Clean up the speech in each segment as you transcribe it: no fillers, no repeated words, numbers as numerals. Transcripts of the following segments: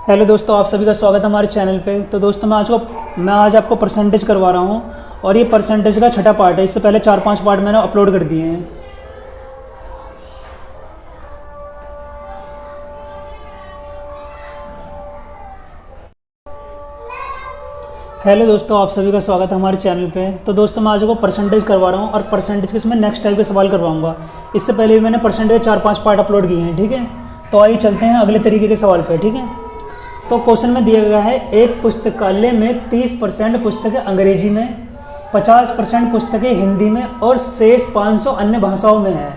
Hello दोस्तों, आप सभी का स्वागत है हमारे चैनल पे। तो दोस्तों मैं आज आपको परसेंटेज करवा रहा हूँ और ये परसेंटेज का छठा पार्ट है। इससे पहले 4-5 पार्ट मैंने अपलोड कर दिए हैं। हेलो दोस्तों, आप सभी का स्वागत है हमारे चैनल पे। तो दोस्तों मैं आज आपको परसेंटेज करवा रहा हूँ और परसेंटेज के इसमें नेक्स्ट टाइप के सवाल करवाऊँगा। इससे पहले भी मैंने परसेंटेज 4-5 पार्ट अपलोड किए हैं, ठीक है। तो आइए चलते हैं अगले तरीके के सवाल पर, ठीक है। तो क्वेश्चन में दिया गया है, एक पुस्तकालय में 30% पुस्तकें अंग्रेजी में, 50% पुस्तकें हिंदी में और शेष 500 अन्य भाषाओं में हैं।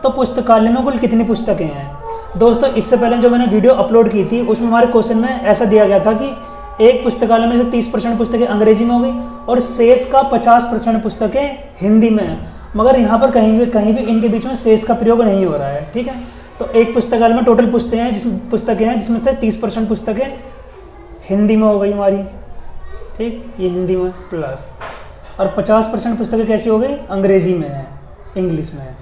तो पुस्तकालय में कुल कितनी पुस्तकें हैं? दोस्तों इससे पहले जो मैंने वीडियो अपलोड की थी उसमें हमारे क्वेश्चन में ऐसा दिया गया था कि एक पुस्तकालय में से 30% पुस्तकें अंग्रेजी में हो गई और शेष का 50% पुस्तकें हिंदी में हैं। मगर यहाँ पर कहीं भी इनके बीच में शेष का प्रयोग नहीं हो रहा है, ठीक है। तो एक पुस्तकालय में टोटल पुस्तकें हैं जिसमें से 30% पुस्तकें हिंदी में हो गई हमारी, ठीक, ये हिंदी में प्लस, और 50% पुस्तकें कैसी हो गई? अंग्रेजी में है, इंग्लिश में है।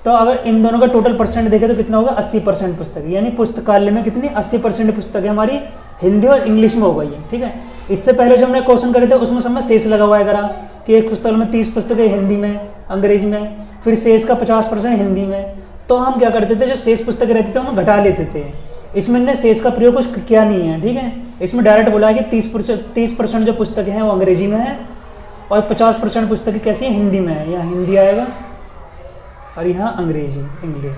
तो अगर इन दोनों का टोटल परसेंट देखें तो कितना होगा? 80% पुस्तकें, यानी पुस्तकालय में कितनी 80% पुस्तकें हमारी हिंदी और इंग्लिश में हो गई है, ठीक है। इससे पहले जो हमने क्वेश्चन करे थे उसमें सब में शेष लगा हुआ है करा कि एक पुस्तकालय में 30 पुस्तकें हिंदी में, अंग्रेजी में, फिर शेष का 50% हिंदी में। तो हम क्या करते थे, जो शेष पुस्तकें रहती थी हम घटा लेते थे। इसमें ने शेष का प्रयोग कुछ किया नहीं है, ठीक है। इसमें डायरेक्ट बोला है कि 30% जो पुस्तकें हैं वो अंग्रेजी में है और 50% पुस्तकें कैसी हैं? हिंदी में है। यहाँ हिंदी आएगा और यहाँ अंग्रेजी, इंग्लिश,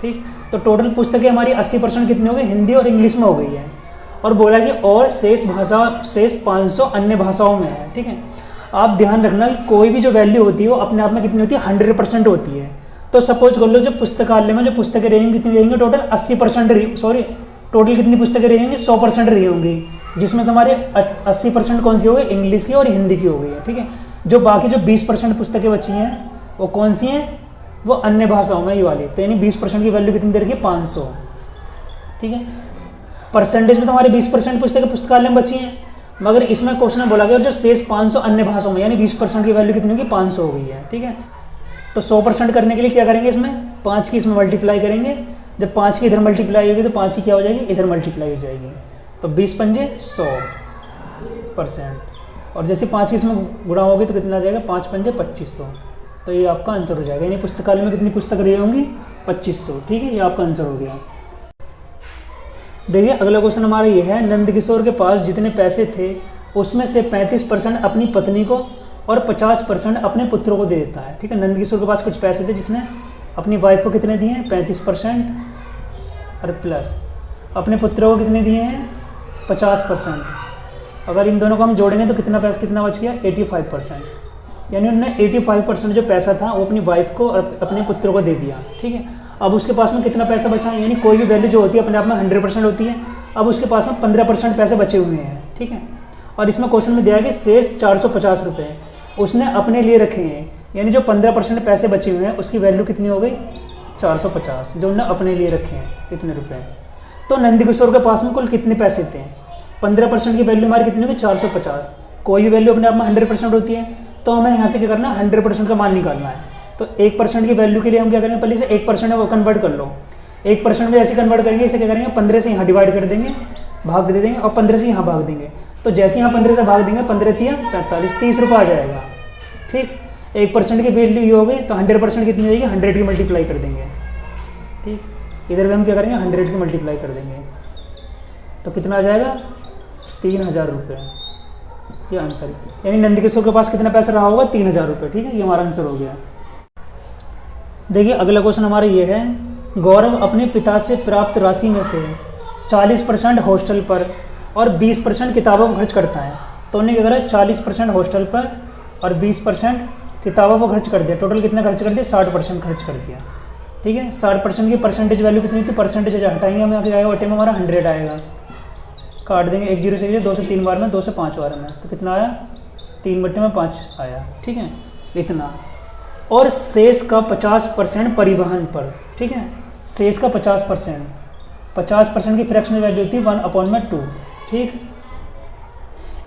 ठीक। तो टोटल पुस्तकें हमारी 80% कितनी हो गई? हिंदी और इंग्लिश में हो गई है। और बोला कि और शेष 500 अन्य भाषाओं में है, ठीक है। आप ध्यान रखना कि कोई भी जो वैल्यू होती है वो अपने आप में कितनी होती है? 100% होती है। तो सपोज कर लो जो पुस्तकालय में जो पुस्तकें रहेंगी कितनी रहेंगी? टोटल 80% टोटल कितनी पुस्तकें रहेंगी? 100% रही होंगी, जिसमें से हमारे 80% कौन सी हो गई? इंग्लिश की और हिंदी की हो गई है, ठीक है। जो बाकी जो 20% पुस्तकें बची हैं वो कौन सी हैं? वो अन्य भाषाओं में, ये वाली। तो यानी 20% की वैल्यू कितनी दे रखी है? 500, ठीक है। परसेंटेज में तो हमारे 20% पुस्तकें पुस्तकालय में बची हैं, मगर इसमें क्वेश्चन में बोला गया जो शेष 500 अन्य भाषाओं में, यानी 20% की वैल्यू कितनी होगी? 500 हो गई है, ठीक है। तो 100% करने के लिए क्या करेंगे? इसमें 5 की इसमें मल्टीप्लाई करेंगे। जब 5 की इधर मल्टीप्लाई होगी तो 5 की क्या हो जाएगी? इधर मल्टीप्लाई हो जाएगी। तो 20 पंजे 100%, और जैसे 5 की इसमें गुणा होगी तो कितना आ जाएगा? 5 पंजे 2500। तो ये आपका आंसर हो जाएगा। यानी पुस्तकालय में कितनी पुस्तक रही होंगी? 2500, ठीक है। ये आपका आंसर हो गया। देखिए अगला क्वेश्चन हमारा ये है, नंदकिशोर के पास जितने पैसे थे उसमें से 35% अपनी पत्नी को और 50% अपने पुत्रों को दे देता है, ठीक है। नंदकिशोर के पास कुछ पैसे थे जिसने अपनी वाइफ को कितने दिए हैं? 35%, और प्लस अपने पुत्रों को कितने दिए हैं? 50%। अगर इन दोनों को हम जोड़ेंगे तो कितना बच गया? 85%। यानी उन्होंने 85% जो पैसा था वो अपनी वाइफ को और अपने पुत्रों को दे दिया, ठीक है। अब उसके पास में कितना पैसा बचा? यानी कोई भी वैल्यू जो होती है अपने आप में 100% होती है। अब उसके पास में 15% पैसे बचे हुए हैं, ठीक है। और इसमें क्वेश्चन में दिया है कि शेष 450 रुपये उसने अपने लिए रखे हैं, यानी जो 15% पैसे बचे हुए हैं उसकी वैल्यू कितनी हो गई? 450, जो उन्होंने अपने लिए रखे हैं इतने रुपए। तो नंदकिशोर के पास में कुल कितने पैसे थे? 15% की वैल्यू हमारी कितनी होगी? 450। कोई भी वैल्यू अपने आप में 100% होती है, तो हमें यहाँ से क्या करना है? 100% का मान निकालना है। तो 1% की वैल्यू के लिए हम क्या करेंगे? पहले से 1% है वो कन्वर्ट कर लो। 1% में ऐसे कन्वर्ट करेंगे, इसे क्या करेंगे? 15 से यहाँ डिवाइड कर देंगे, भाग दे देंगे, और 15 से यहाँ भाग देंगे। तो जैसे यहाँ 15 से भाग देंगे, 15 × 3 = 45, 30 रुपये आ जाएगा, ठीक। 1% की वैल्यू ये हो गई, तो 100% कितनी हो जाएगी? 100 की मल्टीप्लाई कर देंगे, ठीक। इधर भी हम क्या करेंगे? 100 की मल्टीप्लाई कर देंगे, तो कितना आ जाएगा? 3000 रुपये, ये आंसर। यानी नंदकिशोर के पास कितना पैसा रहा होगा? 3000 रुपये, ठीक है। ये हमारा आंसर हो गया। देखिए अगला क्वेश्चन हमारा ये है, गौरव अपने पिता से प्राप्त राशि में से 40% हॉस्टल पर और 20% किताबों पर खर्च करता है। तो उन्होंने क्या करा? 40% हॉस्टल पर और 20% किताबों पर खर्च कर दिया। टोटल कितना खर्च कर दिया? 60% खर्च कर दिया, ठीक है। 60% की परसेंटेज वैल्यू कितनी थी? परसेंटेज हटाएंगे हम, यहाँ क्या आएगा? बटे में हमारा 100 आएगा, काट देंगे 1 0 से 2 से 3 बार में, 2 से 5 बार में, तो कितना आया? 3/5 आया, ठीक है, इतना। और शेष का 50% परिवहन पर, ठीक है। शेष का 50% की फ्रैक्शनल वैल्यू होती है 1/2, ठीक।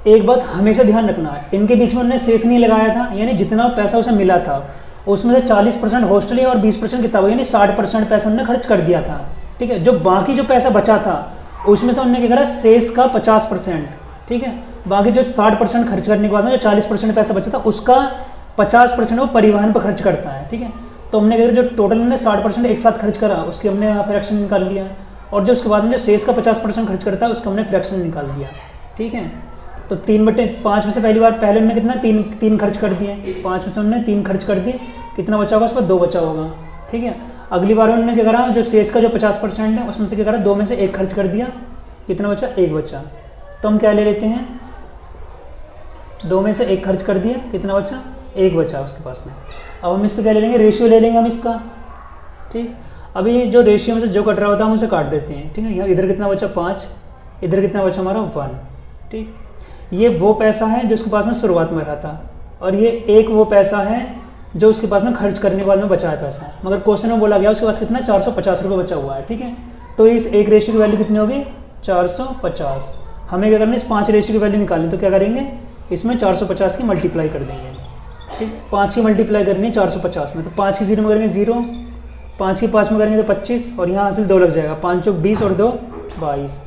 एक बात हमेशा ध्यान रखना है, इनके बीच में उन्होंने शेष नहीं लगाया था, यानी जितना पैसा उसे मिला था उसमें से 40% हॉस्टल और 20% किताबें, यानी 60% पैसा उन्होंने खर्च कर दिया था, ठीक है। जो बाकी जो पैसा बचा था उसमें से उन्होंने क्या करा, शेष का 50%, ठीक है, बाकी जो 60% खर्च करने के बाद में जो 40% पैसा बचा था उसका 50% वो परिवहन पर खर्च करता है, ठीक है। तो हमने क्या, जो टोटल हमने 60% एक साथ खर्च करा उसकी हमने यहाँ फ्रैक्शन निकाल लिया, और जो उसके बाद में जो शेष का 50% खर्च करता है उसका हमने फ्रैक्शन निकाल दिया, ठीक है। तो 3/5 में से पहले हमने कितना, तीन खर्च कर दिए, 5 में से हमने 3 खर्च कर दिए, कितना बचा होगा, उसका 2 बचा होगा, ठीक है। अगली बार उन्होंने क्या करा, जो शेष का जो 50% है उसमें से क्या करा, 2 में से 1 खर्च कर दिया, कितना बचा, 1 बचा। तो हम क्या ले लेते हैं, 2 में से 1 खर्च कर दिया, कितना बचा, 1 बचा उसके पास में। अब हम इसको क्या ले लेंगे, रेशियो ले लेंगे हम इसका, ठीक। अभी जो रेशियो में से जो कट रहा होता है हम उसे काट देते हैं, ठीक है। यहाँ इधर कितना बचा, 5, इधर कितना बचा हमारा 1, ठीक। ये वो पैसा है जो उसके पास में शुरुआत में रहा था, और ये एक वो पैसा है जो उसके पास में खर्च करने के बाद में बचा है पैसा, मगर क्वेश्चन में बोला गया उसके पास कितना 450 रुपये बचा हुआ है, ठीक है। तो इस एक रेशियो की वैल्यू कितनी होगी, 450। हमें क्या करना है, इस 5 रेशियो की वैल्यू निकालनी, तो क्या करेंगे, इसमें 450 की मल्टीप्लाई कर देंगे, ठीक। 5 की मल्टीप्लाई करनी है 450 में, तो 5 की 0 में करेंगे 0, 5 की 5 में करेंगे तो 25, और यहाँ हासिल 2 लग जाएगा, 5 चौक 20 और 2 22,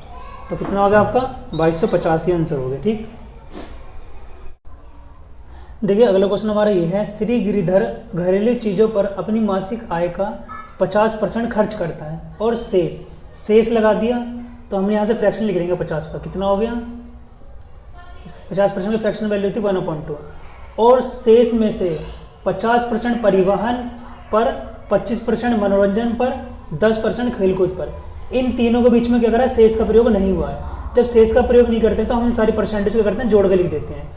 तो कितना होगा आपका 2250 ही आंसर हो गया, ठीक। देखिए अगला क्वेश्चन हमारा ये है, श्री गिरिधर घरेलू चीज़ों पर अपनी मासिक आय का 50% खर्च करता है और शेष लगा दिया, तो हमने यहाँ से फ्रैक्शन लिख लेंगे 50 का, कितना हो गया, 50% की फ्रैक्शन वैल्यू थी 1/2, और शेष में से 50% परिवहन पर, 25% मनोरंजन पर, 10% खेलकूद पर। इन तीनों के बीच में क्या करा, शेष का प्रयोग नहीं हुआ है। जब शेष का प्रयोग नहीं करते तो हम सारी परसेंटेज क्या करते हैं, जोड़ के लिख देते हैं।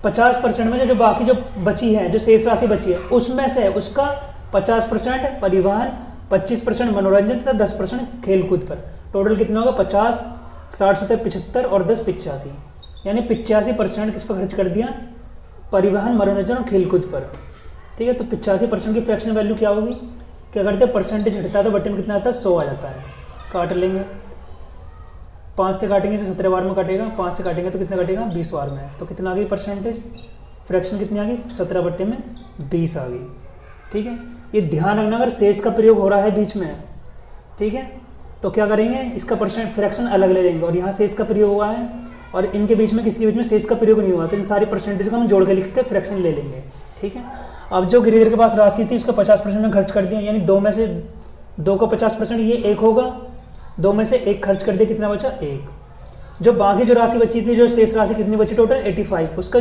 50% में जो बाकी जो बची है, जो शेष राशि बची है, उसमें से उसका 50% परिवहन, 25% मनोरंजन तथा 10% खेलकूद पर। टोटल कितना होगा, 50, 60, 70, 75 और 10, 85, यानी 85% किस पर खर्च कर दिया, परिवहन, मनोरंजन और खेलकूद पर, ठीक है। तो 85% की फ्रैक्शन वैल्यू क्या होगी, क्या करते हैं, परसेंटेज हटता है तो बट्टे में कितना आता है, 100 आ जाता है। काट लेंगे, 5 से काटेंगे तो 17 बार में कटेगा, 5 से काटेंगे तो कितना कटेगा, 20 बार में। तो कितना आ गई परसेंटेज, फ्रैक्शन कितनी आ गई, 17/20 आ गई, ठीक है। ये ध्यान रखना, अगर शेष का प्रयोग हो रहा है बीच में, ठीक है, तो क्या करेंगे, इसका फ्रैक्शन अलग ले लेंगे, और यहाँ शेष का प्रयोग हुआ है और इनके बीच में, किसी के बीच में शेष का प्रयोग नहीं हुआ, तो इन सारी परसेंटेज को हम जोड़ के लिख के फ्रैक्शन ले लेंगे, ठीक है। अब जो गिरिधर के पास राशि थी उसका 50% में खर्च कर दिया, यानी 2 में से 2 का 50% ये 1 होगा, 2 में से 1 खर्च कर दिया, कितना बचा, 1। जो बाकी जो राशि बची थी, जो शेष राशि कितनी बची, टोटल 85, उसका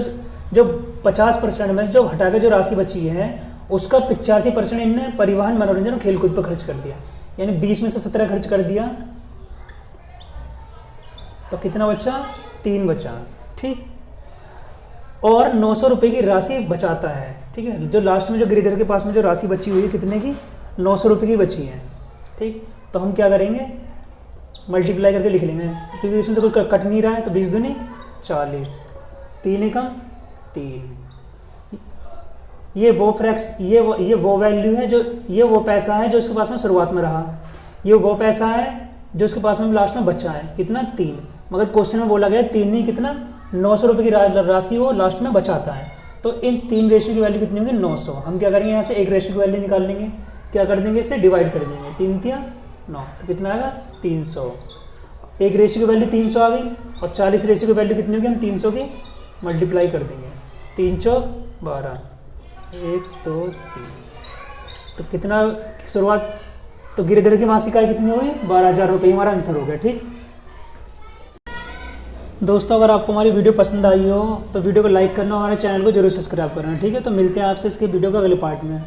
जो 50% में जो हटा के जो राशि बची है उसका 85% इनने परिवहन, मनोरंजन और खेलकूद पर खर्च कर दिया, यानी 20 में से 17 खर्च कर दिया, तो कितना बचा, 3 बचा, ठीक। और 900 रुपये की राशि बचाता है, ठीक है। जो लास्ट में जो गिरिधर के पास में जो राशि बची हुई है, कितने की, 900 रुपये की बची है, ठीक। तो हम क्या करेंगे, मल्टीप्लाई करके लिख लेंगे, क्योंकि इसमें से कोई कट नहीं रहा है, तो 20 दूनी 40, 3 एकम 3। ये वो वैल्यू है, जो ये वो पैसा है जो उसके पास में शुरुआत में रहा, ये वो पैसा है जो उसके पास में लास्ट में बचा है, कितना, 3। मगर क्वेश्चन में बोला गया 3 नहीं, कितना, 900 रुपये की राशि वो लास्ट में बचाता है। तो इन 3 रेशियो की वैल्यू कितनी होगी, 900। हम क्या करेंगे, यहाँ से 1 रेशियो की वैल्यू निकाल लेंगे, क्या कर देंगे, इससे डिवाइड कर देंगे, 3 3 9, तो कितना आएगा, 300। 1 रेशियो की वैल्यू 300 आ गई, और 40 रेशियो की वैल्यू कितनी होगी, हम 300 की मल्टीप्लाई कर देंगे, 3 चौक 12, 1 2 3, तो कितना शुरुआत, तो गिरिधर की मासिक आय कितनी होगी, 12,000 रुपये, हमारा आंसर हो गया, ठीक। दोस्तों अगर आपको हमारी वीडियो पसंद आई हो तो वीडियो को लाइक करना, हमारे चैनल को जरूर सब्सक्राइब करना, ठीक है। तो मिलते हैं आपसे इसके वीडियो का अगले पार्ट में।